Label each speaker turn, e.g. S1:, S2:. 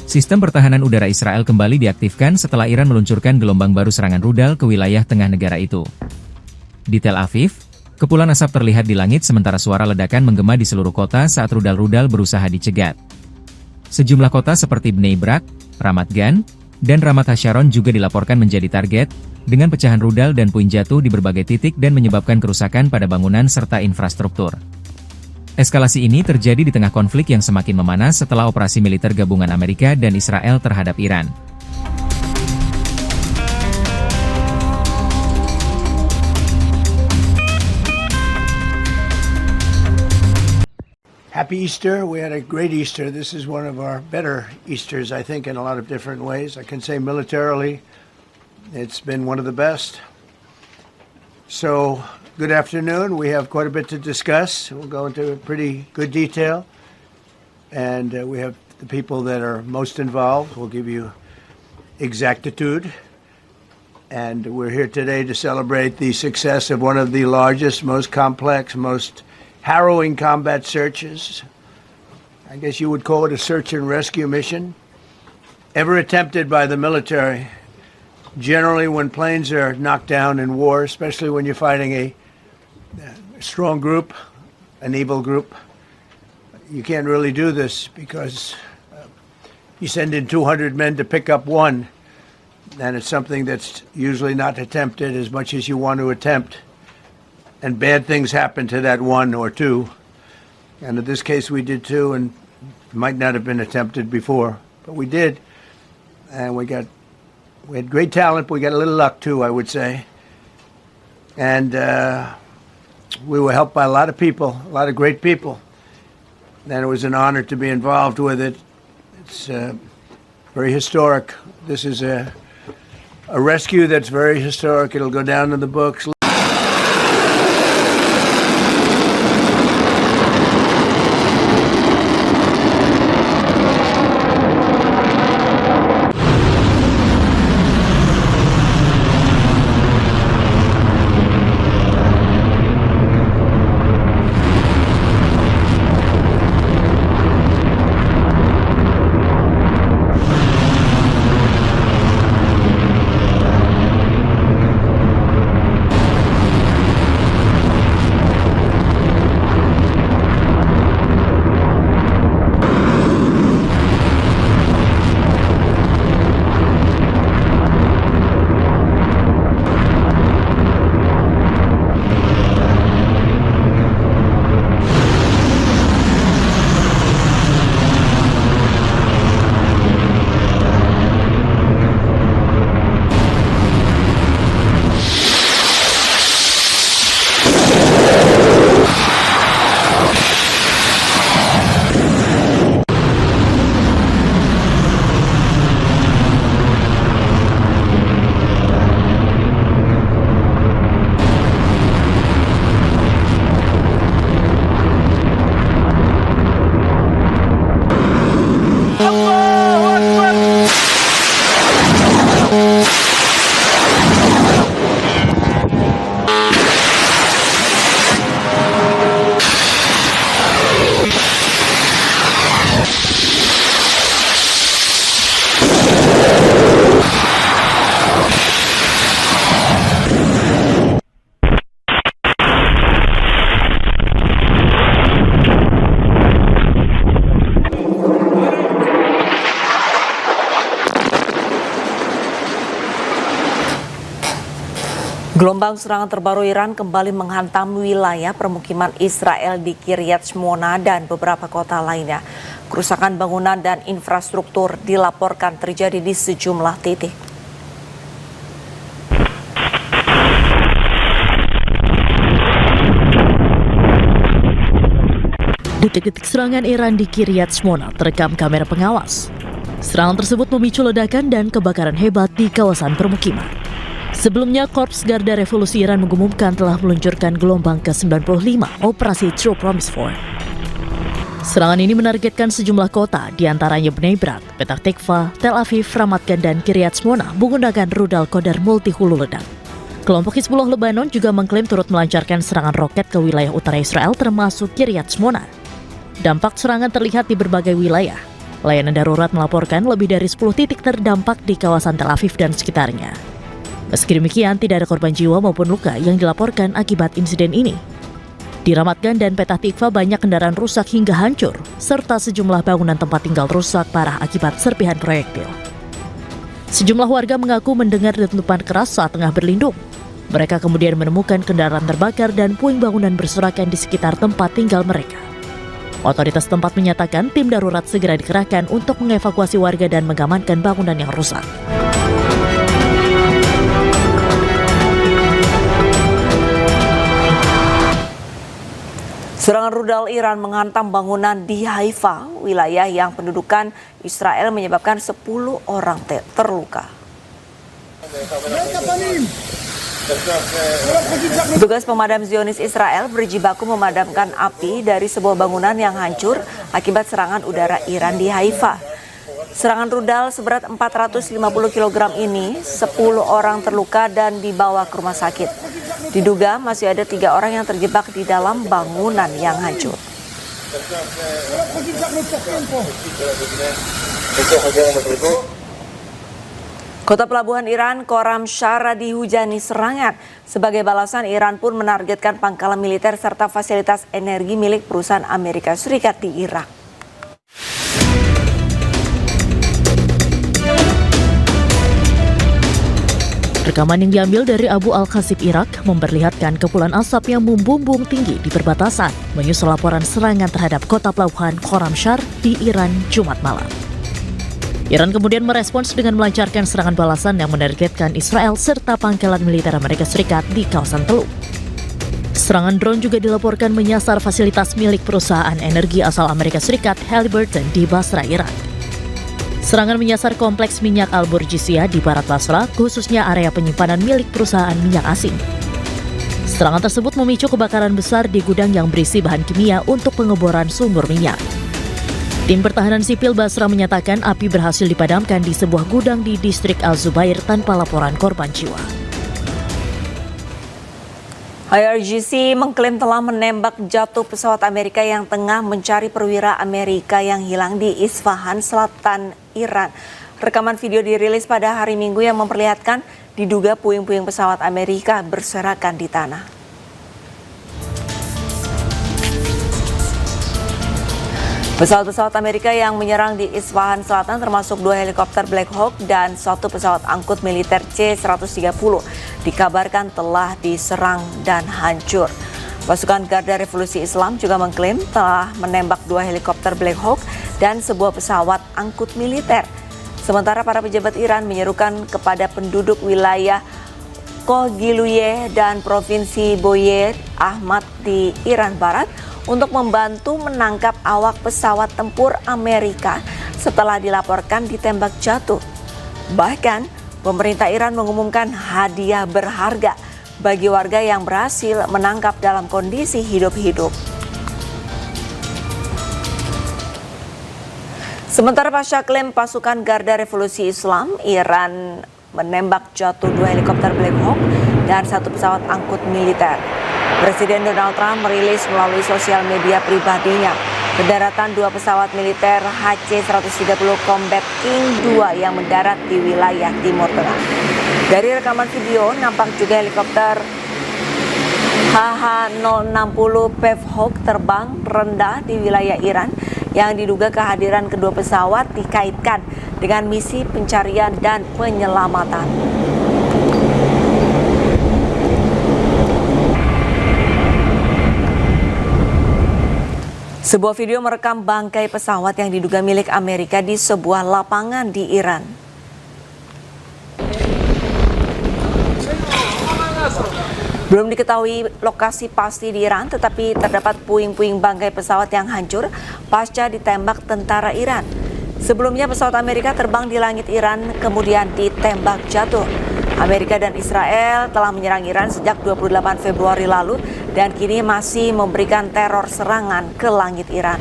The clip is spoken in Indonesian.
S1: Sistem pertahanan udara Israel kembali diaktifkan setelah Iran meluncurkan gelombang baru serangan rudal ke wilayah tengah negara itu. Di Tel Aviv, kepulan asap terlihat di langit sementara suara ledakan menggema di seluruh kota saat rudal-rudal berusaha dicegat. Sejumlah kota seperti Bnei Brak, Ramat Gan, dan Ramat Hasharon juga dilaporkan menjadi target, dengan pecahan rudal dan puing jatuh di berbagai titik dan menyebabkan kerusakan pada bangunan serta infrastruktur. Eskalasi ini terjadi di tengah konflik yang semakin memanas setelah operasi militer gabungan Amerika dan Israel terhadap Iran.
S2: Happy Easter. We had a great Easter. This is one of our better Easters, I think, in a lot of different ways. I can say militarily, it's been one of the best. So, good afternoon. We have quite a bit to discuss. We'll go into pretty good detail. And we have the people that are most involved. We'll give you exactitude. And we're here today to celebrate the success of one of the largest, most complex, most harrowing combat searches. I guess you would call it a search and rescue mission ever attempted by the military. Generally, when planes are knocked down in war, especially when you're fighting a strong group, an evil group, you can't really do this because you send in 200 men to pick up one, and it's something that's usually not attempted as much as you want to attempt. And bad things happen to that one or two. And in this case, we did two, and it might not have been attempted before, but we did. And we had great talent, but we got a little luck too, I would say. And we were helped by a lot of people, a lot of great people. And it was an honor to be involved with it. It's very historic. This is a rescue that's very historic. It'll go down in the books.
S3: Gelombang serangan terbaru Iran kembali menghantam wilayah permukiman Israel di Kiryat Shmona dan beberapa kota lainnya. Kerusakan bangunan dan infrastruktur dilaporkan terjadi di sejumlah titik.
S4: Detik-detik serangan Iran di Kiryat Shmona terekam kamera pengawas. Serangan tersebut memicu ledakan dan kebakaran hebat di kawasan permukiman. Sebelumnya, Korps Garda Revolusi Iran mengumumkan telah meluncurkan gelombang ke-95 Operasi True Promise 4. Serangan ini menargetkan sejumlah kota, diantaranya Bnei Brak, Petah Tikva, Tel Aviv, Ramat Gan, dan Kiryat Shmona menggunakan rudal Qadar multi hulu ledak. Kelompok Hizbullah Lebanon juga mengklaim turut melancarkan serangan roket ke wilayah utara Israel termasuk Kiryat Shmona. Dampak serangan terlihat di berbagai wilayah. Layanan darurat melaporkan lebih dari 10 titik terdampak di kawasan Tel Aviv dan sekitarnya. Meski demikian, tidak ada korban jiwa maupun luka yang dilaporkan akibat insiden ini. Di Ramat Gan dan Petah Tikva banyak kendaraan rusak hingga hancur, serta sejumlah bangunan tempat tinggal rusak parah akibat serpihan proyektil. Sejumlah warga mengaku mendengar dentuman keras saat tengah berlindung. Mereka kemudian menemukan kendaraan terbakar dan puing bangunan berserakan di sekitar tempat tinggal mereka. Otoritas tempat menyatakan tim darurat segera dikerahkan untuk mengevakuasi warga dan mengamankan bangunan yang rusak.
S3: Serangan rudal Iran menghantam bangunan di Haifa, wilayah yang pendudukan Israel, menyebabkan 10 orang terluka. Petugas pemadam Zionis Israel berjibaku memadamkan api dari sebuah bangunan yang hancur akibat serangan udara Iran di Haifa. Serangan rudal seberat 450 kg ini, 10 orang terluka dan dibawa ke rumah sakit. Diduga masih ada 3 orang yang terjebak di dalam bangunan yang hancur. Kota pelabuhan Iran, Khorramshahr, dihujani serangan. Sebagai balasan, Iran pun menargetkan pangkalan militer serta fasilitas energi milik perusahaan Amerika Serikat di Irak.
S4: Rekaman yang diambil dari Abu Al-Khasib Irak memperlihatkan kepulan asap yang membumbung tinggi di perbatasan menyusul laporan serangan terhadap kota pelabuhan Khorramshahr di Iran Jumat malam. Iran kemudian merespons dengan melancarkan serangan balasan yang menargetkan Israel serta pangkalan militer Amerika Serikat di kawasan Teluk. Serangan drone juga dilaporkan menyasar fasilitas milik perusahaan energi asal Amerika Serikat Halliburton di Basra, Irak. Serangan menyasar kompleks minyak Al-Burjisiyah di barat Basra, khususnya area penyimpanan milik perusahaan minyak asing. Serangan tersebut memicu kebakaran besar di gudang yang berisi bahan kimia untuk pengeboran sumur minyak. Tim pertahanan sipil Basra menyatakan api berhasil dipadamkan di sebuah gudang di distrik Al-Zubair tanpa laporan korban jiwa.
S3: IRGC mengklaim telah menembak jatuh pesawat Amerika yang tengah mencari perwira Amerika yang hilang di Isfahan, selatan Iran. Rekaman video dirilis pada hari Minggu yang memperlihatkan diduga puing-puing pesawat Amerika berserakan di tanah. Pesawat-pesawat Amerika yang menyerang di Isfahan Selatan termasuk 2 helikopter Black Hawk dan 1 pesawat angkut militer C-130 dikabarkan telah diserang dan hancur. Pasukan Garda Revolusi Islam juga mengklaim telah menembak 2 helikopter Black Hawk dan sebuah pesawat angkut militer. Sementara para pejabat Iran menyerukan kepada penduduk wilayah Kohgiluye dan Provinsi Boyeh Ahmad di Iran Barat untuk membantu menangkap awak pesawat tempur Amerika setelah dilaporkan ditembak jatuh. Bahkan, pemerintah Iran mengumumkan hadiah berharga bagi warga yang berhasil menangkap dalam kondisi hidup-hidup. Sementara pasca klaim pasukan Garda Revolusi Islam, Iran menembak jatuh 2 helikopter Black Hawk dan 1 pesawat angkut militer. Presiden Donald Trump merilis melalui sosial media pribadinya pendaratan 2 pesawat militer HC-130 Combat King 2 yang mendarat di wilayah Timur Tengah. Dari rekaman video, nampak juga helikopter HH-060 Pevhawk terbang rendah di wilayah Iran yang diduga kehadiran kedua pesawat dikaitkan dengan misi pencarian dan penyelamatan. Sebuah video merekam bangkai pesawat yang diduga milik Amerika di sebuah lapangan di Iran. Belum diketahui lokasi pasti di Iran, tetapi terdapat puing-puing bangkai pesawat yang hancur pasca ditembak tentara Iran. Sebelumnya pesawat Amerika terbang di langit Iran kemudian ditembak jatuh. Amerika dan Israel telah menyerang Iran sejak 28 Februari lalu dan kini masih memberikan teror serangan ke langit Iran.